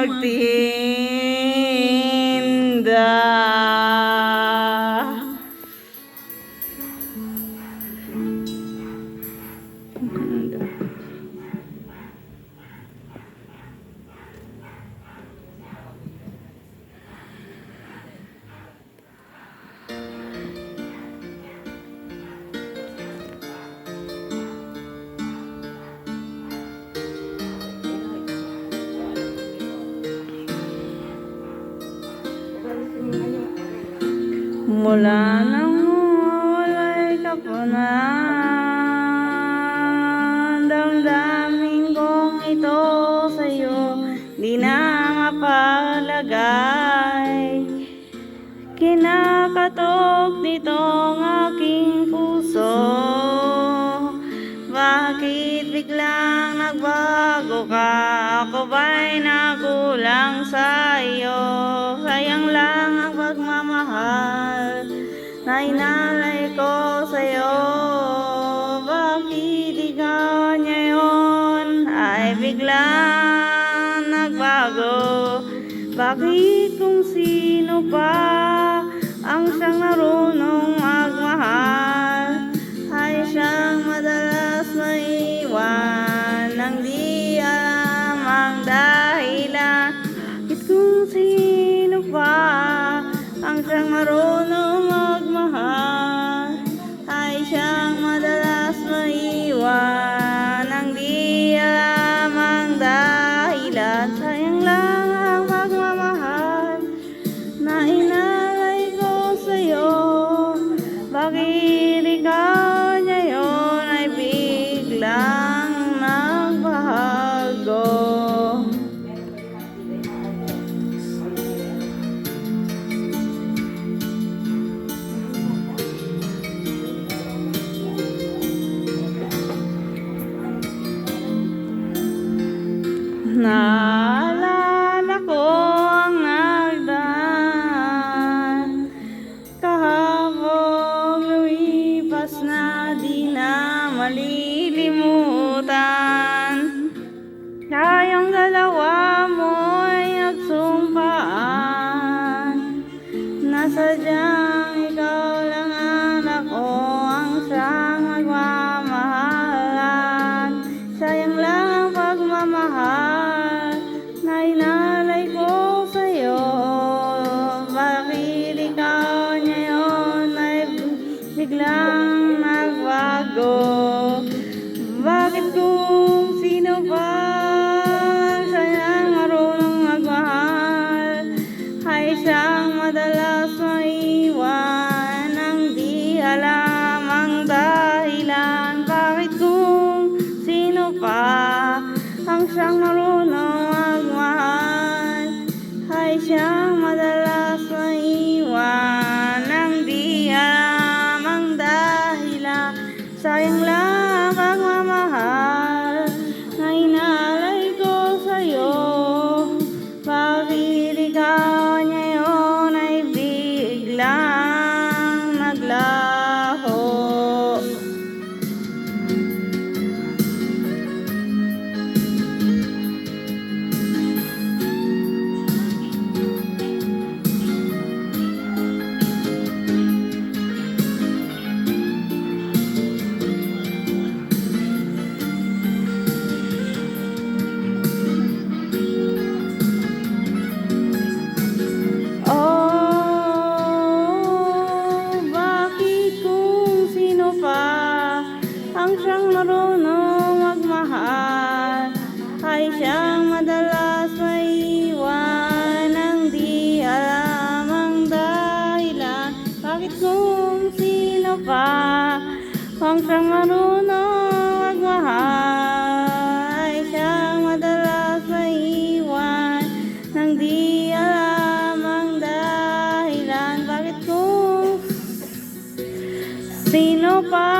magtinda. Mula nang walay ka pa na, damdamin kong ito sa'yo di na mapalagay. Kinakatok nitong aking puso, bakit biglang nagbago ka? Ako ba'y nakulang sa'yo? Sayang lang ang pagmamahal na inalay ko sa'yo. Bakit ikaw ngayon ay biglang nagbago? Bakit kung sino pa ang siyang marunong magmahal ay siyang madalas maiwan nang di alam ang dahilan? Bakit kung sino pa ang siyang marunong magmahal ay siyang madalas maiwan nang di alam ang dahilan? Sayang lang ang pagmamahal na inalay ko sa'yo. Bakit ikaw ngayon ay biglang nagbago? Naalala ko ang nagdaan kahapon, lumipas na di na malilimutan. Tayong dalawa mo'y nagsumpaan na sadyang ikaw lang ang ako ang siyang magmamahalan. Sayang lang ang pagmamahal na inalay ko sa'yo. Bakit ikaw ngayon ay biglang nagbago? Bakit kung sino pa ang siyang marunong magmahal ay siyang madalas maiwan nang di alam ang dahilan? Bakit kung sino pa ang siyang marunong magmahal ay siyang madalas maiwan nang di alam ang dahilan? Sayang lang ang pagmamahal na inalay ko sa'yo. Bakit ikaw ngayon ay biglang naglaho? Ang siyang marunong magmahal ay siyang madalas maiwan nang di alam ang dahilan? Bakit kung sino pa ang siyang marunong magmahal ay siyang madalas maiwan nang di alam ang dahilan? Bakit kung sino pa